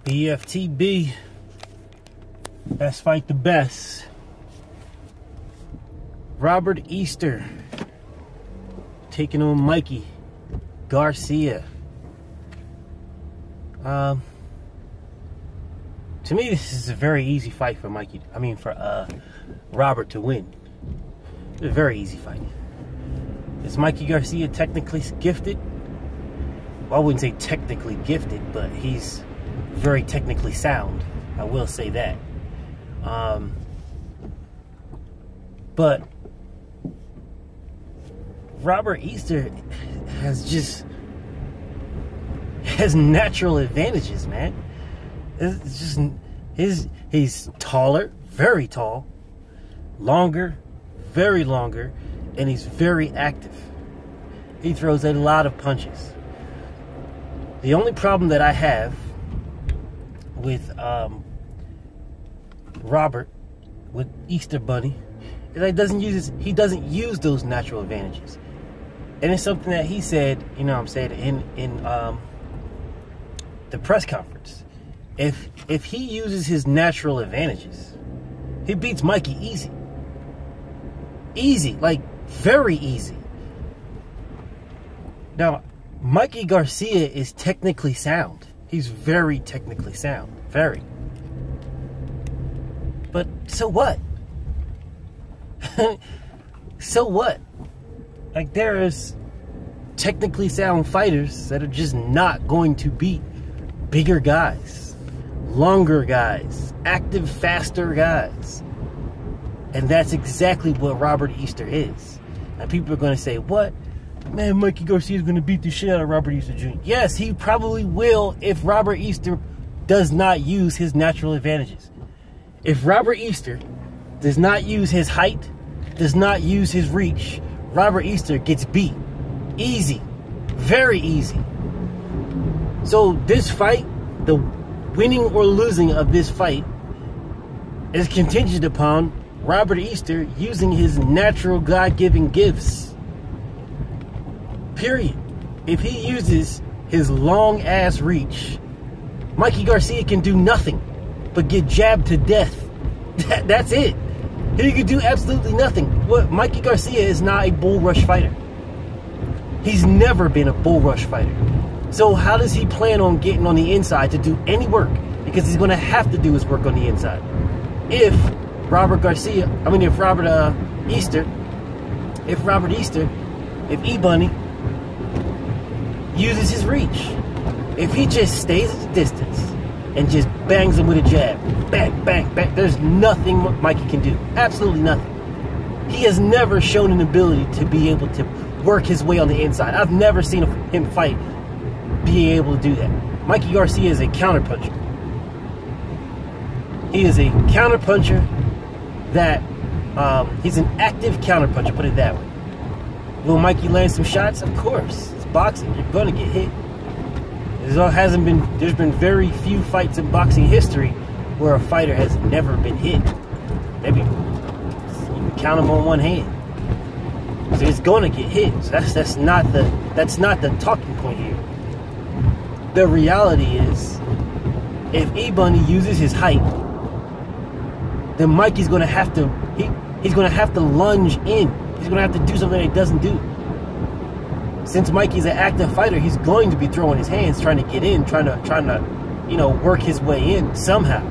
BFTB, best fight the best. Robert Easter taking on Mikey Garcia. To me, this is a very easy fight for Robert to win. It's a very easy fight. Is Mikey Garcia technically gifted? Well, I wouldn't say technically gifted, but he's very technically sound. I will say that. But Robert Easter has natural advantages, man. It's just he's taller, very tall, longer, very longer, and he's very active. He throws a lot of punches. The only problem that I have with Robert, with Easter Bunny, is that he doesn't use those natural advantages. And it's something that he said, you know what I'm saying, in the press conference. If he uses his natural advantages, he beats Mikey easy. Easy, like very easy. Now, Mikey Garcia is technically sound. He's very technically sound. Very. But so what? So what? Like, there's technically sound fighters that are just not going to beat bigger guys, longer guys, active, faster guys. And that's exactly what Robert Easter is. And people are going to say, what? Man, Mikey Garcia is going to beat the shit out of Robert Easter Jr. Yes, he probably will if Robert Easter does not use his natural advantages. If Robert Easter does not use his height, does not use his reach, Robert Easter gets beat. Easy. Very easy. So this fight, the winning or losing of this fight, is contingent upon Robert Easter using his natural God-given gifts. Period. If he uses his long-ass reach, Mikey Garcia can do nothing but get jabbed to death. That's it. He can do absolutely nothing. What? Mikey Garcia is not a bull rush fighter. He's never been a bull rush fighter. So how does he plan on getting on the inside to do any work? Because he's going to have to do his work on the inside. If Robert Easter, if E-Bunny uses his reach, if he just stays at the distance and just bangs him with a jab, bang, bang, bang, there's nothing Mikey can do. Absolutely nothing. He has never shown an ability to be able to work his way on the inside. I've never seen him fight being able to do that. Mikey Garcia is a counterpuncher. He is a counterpuncher that, he's an active counterpuncher, put it that way. Will Mikey land some shots? Of course. It's boxing. You're going to get hit. There's been very few fights in boxing history where a fighter has never been hit. Maybe you can count them on one hand. So it's going to get hit. So that's not the talking point here. The reality is, if E-Bunny uses his height, then Mikey's going to have to he's going to have to lunge in. He's going to have to do something that he doesn't do. Since Mikey's an active fighter, he's going to be throwing his hands, trying to get in, trying to, work his way in somehow.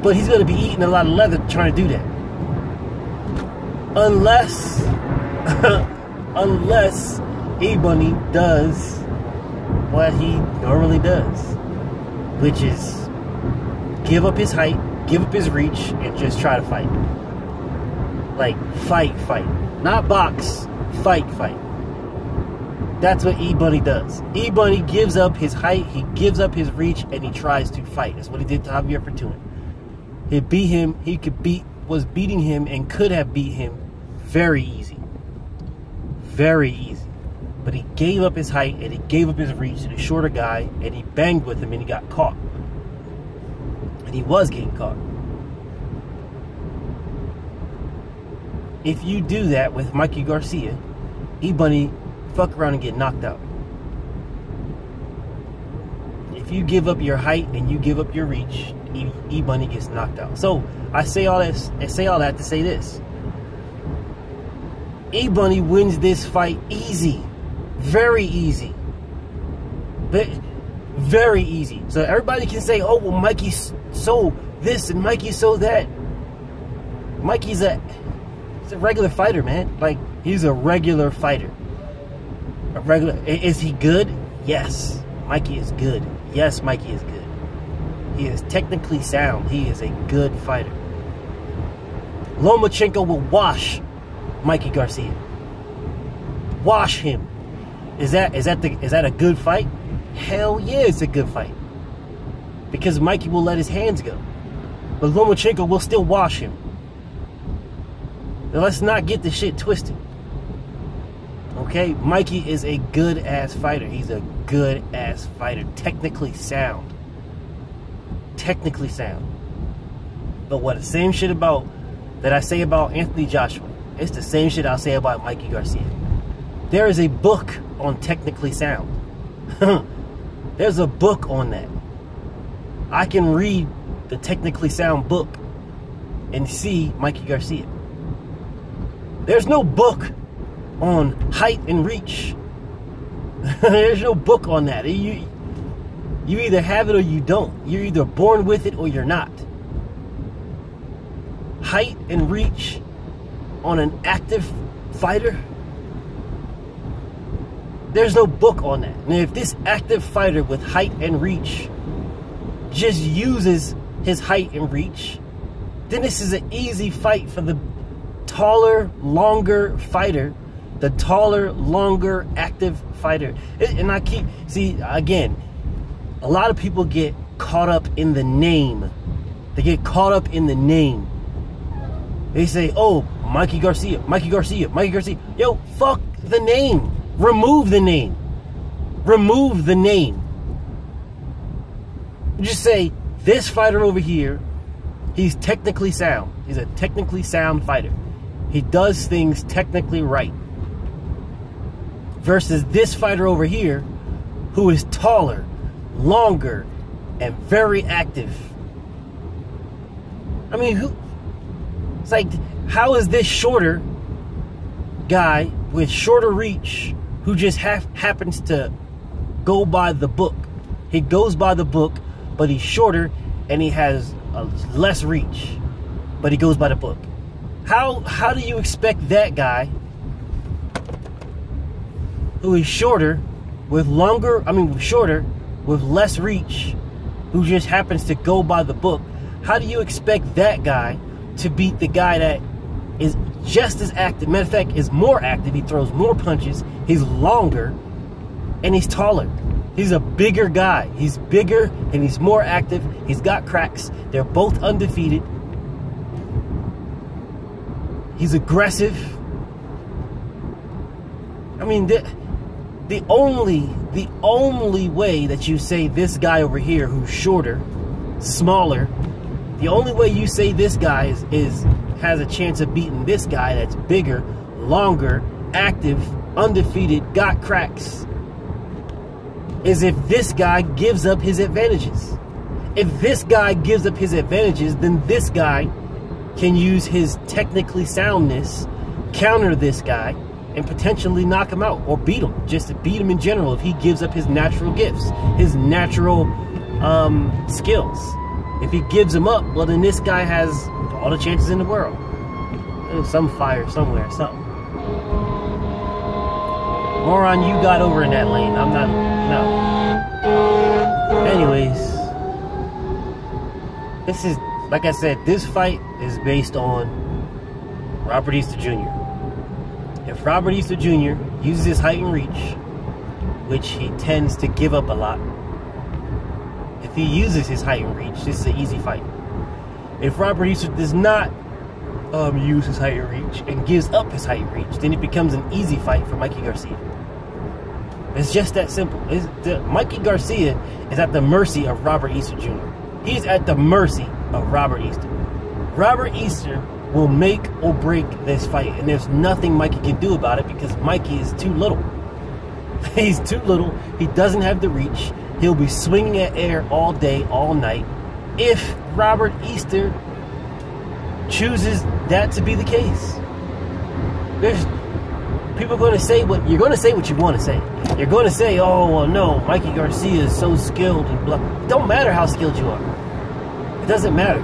But he's going to be eating a lot of leather trying to do that. Unless E-Bunny does what he normally does, which is give up his height, give up his reach, and just try to fight. Like, fight. Not box, fight. That's what E-Bunny does. E-Bunny gives up his height, he gives up his reach, and he tries to fight. That's what he did to Javier Fortuna. He beat him, was beating him and could have beat him very easy. Very easy. But he gave up his height and he gave up his reach to the shorter guy, and he banged with him and he got caught. And he was getting caught. If you do that with Mikey Garcia, E-Bunny fuck around and get knocked out. If if you give up your height and you give up your reach, E-Bunny gets knocked out. So I say all that to say this. E-Bunny wins this fight easy. Very easy. But very easy. So everybody can say, oh, well, Mikey's so this and Mikey's so that. Mikey's a regular fighter, man. Like, he's a regular fighter. Is he good? Yes. Mikey is good. Yes, Mikey is good. He is technically sound. He is a good fighter. Lomachenko will wash Mikey Garcia. Wash him. Is that a good fight? Hell yeah, it's a good fight. Because Mikey will let his hands go. But Lomachenko will still wash him. Now, let's not get the shit twisted. Okay? Mikey is a good-ass fighter. He's a good-ass fighter. Technically sound. Technically sound. But what the same shit about that I say about Anthony Joshua, it's the same shit I'll say about Mikey Garcia. There is a book on technically sound. There's a book on that. I can read the technically sound book and see Mikey Garcia. There's no book on height and reach. There's no book on that. You either have it or you don't. You're either born with it or you're not. Height and reach on an active fighter, there's no book on that. And if this active fighter with height and reach just uses his height and reach, then this is an easy fight for the taller, longer fighter, the taller, longer, active fighter. And I keep, see, again, a lot of people get caught up in the name. They get caught up in the name. They say, oh, Mikey Garcia, Mikey Garcia, Mikey Garcia. Yo, fuck the name. Remove the name. Remove the name. Just say, this fighter over here, he's technically sound. He's a technically sound fighter. He does things technically right. Versus this fighter over here, who is taller, longer, and very active. I mean, it's like, how is this shorter guy with shorter reach who just happens to go by the book? He goes by the book, but he's shorter and he has less reach, but he goes by the book. How do you expect that guy who is shorter with shorter with less reach, who just happens to go by the book, how do you expect that guy to beat the guy that is just as active? Matter of fact, is more active. He throws more punches. He's longer and he's taller. He's a bigger guy. He's bigger and he's more active. He's got cracks. They're both undefeated. He's aggressive. I mean, the only way that you say this guy over here who's shorter, smaller, the only way you say this guy has a chance of beating this guy that's bigger, longer, active, undefeated, got cracks, is if this guy gives up his advantages. If this guy gives up his advantages, then this guy can use his technically soundness, counter this guy, and potentially knock him out or beat him. Just to beat him in general if he gives up his natural gifts, his natural skills. If he gives them up, well, then this guy has all the chances in the world. There's some fire somewhere, something. Moron, you got over in that lane. I'm not, no. Anyways, this is, like I said, this fight is based on Robert Easter Jr. If Robert Easter Jr. uses his height and reach, which he tends to give up a lot, if he uses his height and reach, this is an easy fight. If Robert Easter does not use his height and reach and gives up his height and reach, then it becomes an easy fight for Mikey Garcia. It's just that simple. Mikey Garcia is at the mercy of Robert Easter Jr. He's at the mercy of Robert Easter. Robert Easter will make or break this fight, and there's nothing Mikey can do about it because Mikey is too little. He's too little. He doesn't have the reach. He'll be swinging at air all day, all night, if Robert Easter chooses that to be the case. There's people going to say what you're going to say. What you want to say. You're going to say, "Oh well, no, Mikey Garcia is so skilled and blah." It don't matter how skilled you are. It doesn't matter.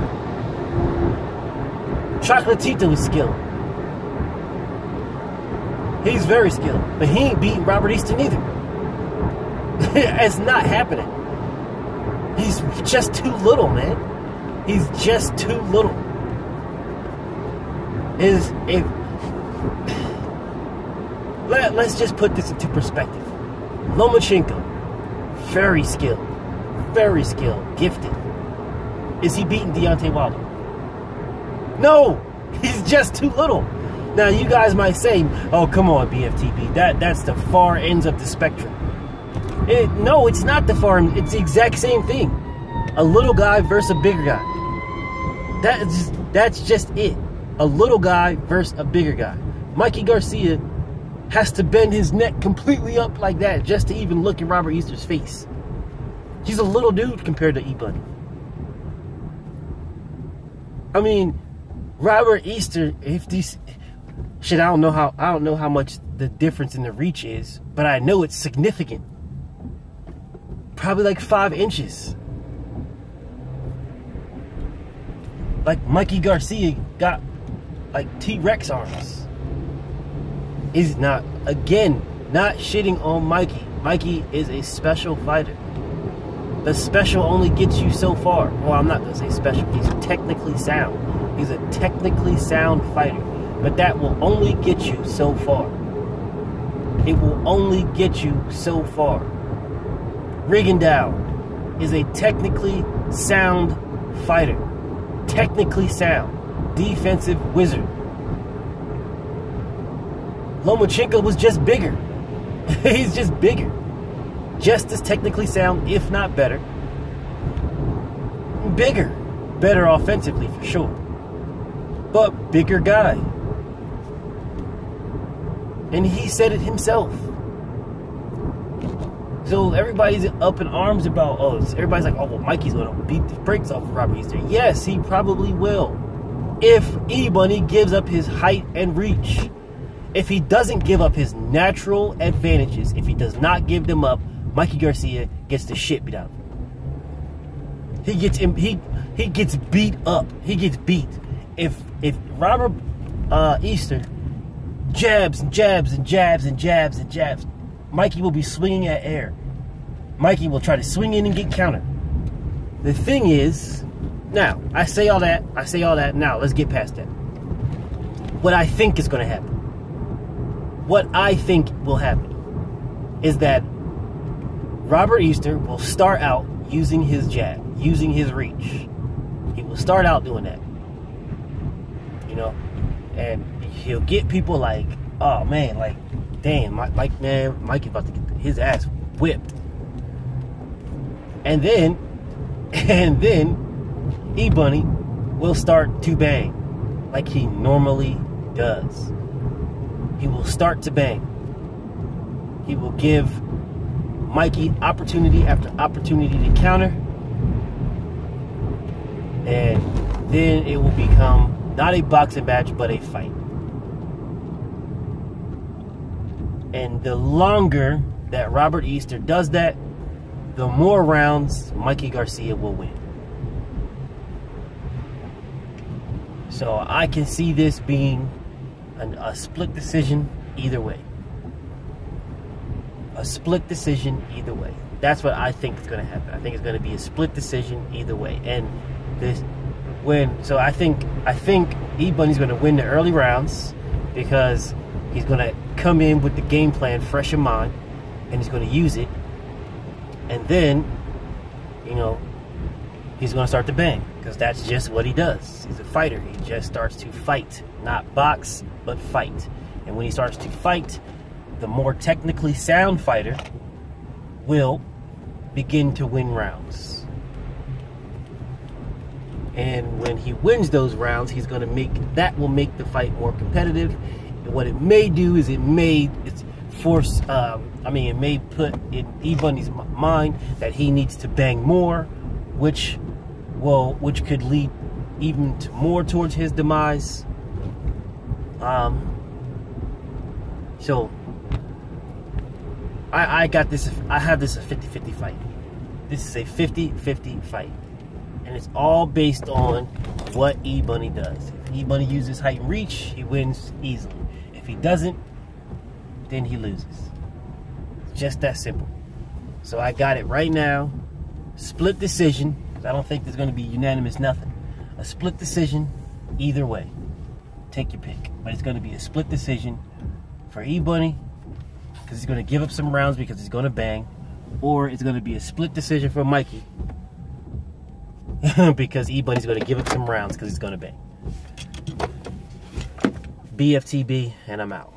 Chocolatito is skilled. He's very skilled, but he ain't beating Robert Easter neither. It's not happening. He's just too little, man. He's just too little. Let's just put this into perspective. Lomachenko, very skilled, gifted. Is he beating Deontay Wilder? No, he's just too little. Now you guys might say, "Oh, come on, BFTB, that's the far ends of the spectrum." No, it's not the far end. It's the exact same thing. A little guy versus a bigger guy. That's just it. A little guy versus a bigger guy. Mikey Garcia has to bend his neck completely up like that just to even look at Robert Easter's face. He's a little dude compared to E-Bunny. I mean, Robert Easter, if these shit, I don't know how much the difference in the reach is, but I know it's significant. Probably like 5 inches. Like Mikey Garcia got like T-Rex arms. Is not, again, not shitting on Mikey. Mikey is a special fighter. The special only gets you so far. Well, I'm not going to say special. He's technically sound. He's a technically sound fighter. But that will only get you so far. It will only get you so far. Rigondeaux is a technically sound fighter. Technically sound. Defensive wizard. Lomachenko was just bigger. He's just bigger. Just as technically sound, if not better. Bigger. Better offensively, for sure. But bigger guy. And he said it himself. So everybody's up in arms about, everybody's like, "Oh, well, Mikey's going to beat the brakes off of Robert Easter." Yes, he probably will. If E-Bunny gives up his height and reach. If he doesn't give up his natural advantages, if he does not give them up, Mikey Garcia gets the shit beat out of him. He gets beat up. He gets beat. If Robert Easter jabs and jabs and jabs and jabs and jabs, Mikey will be swinging at air. Mikey will try to swing in and get countered. The thing is, now, I say all that, now let's get past that. What I think is going to happen. What I think will happen is that Robert Easter will start out using his jab, using his reach. He will start out doing that. You know? And he'll get people like, "Oh man, like, damn, Mikey's about to get his ass whipped." And then E-Bunny will start to bang like he normally does. He will start to bang. He will give Mikey opportunity after opportunity to counter. And then it will become not a boxing match, but a fight. And the longer that Robert Easter does that, the more rounds Mikey Garcia will win. So I can see this being a split decision either way. A split decision either way. That's what I think is going to happen. I think it's going to be a split decision either way. And so I think E-Bunny's going to win the early rounds because he's going to come in with the game plan fresh in mind and he's going to use it. And then, you know, he's going to start to bang because that's just what he does. He's a fighter. He just starts to fight, not box, but fight. And when he starts to fight, the more technically sound fighter will begin to win rounds. And when he wins those rounds, he's going to that will make the fight more competitive. And what it may do is force, it may put in E-Bunny's mind that he needs to bang more, which could lead even more towards his demise. So I got this. I have this a 50-50 fight. This is a 50-50 fight, and it's all based on what E-Bunny does. If E-Bunny uses height and reach, he wins easily. If he doesn't, then he loses. It's just that simple. So I got it right now. Split decision. I don't think there's going to be unanimous nothing. A split decision either way. Take your pick. But it's going to be a split decision for E-Bunny because he's going to give up some rounds because he's going to bang. Or it's going to be a split decision for Mikey because E-Bunny's going to give up some rounds because he's going to bang. BFTB, and I'm out.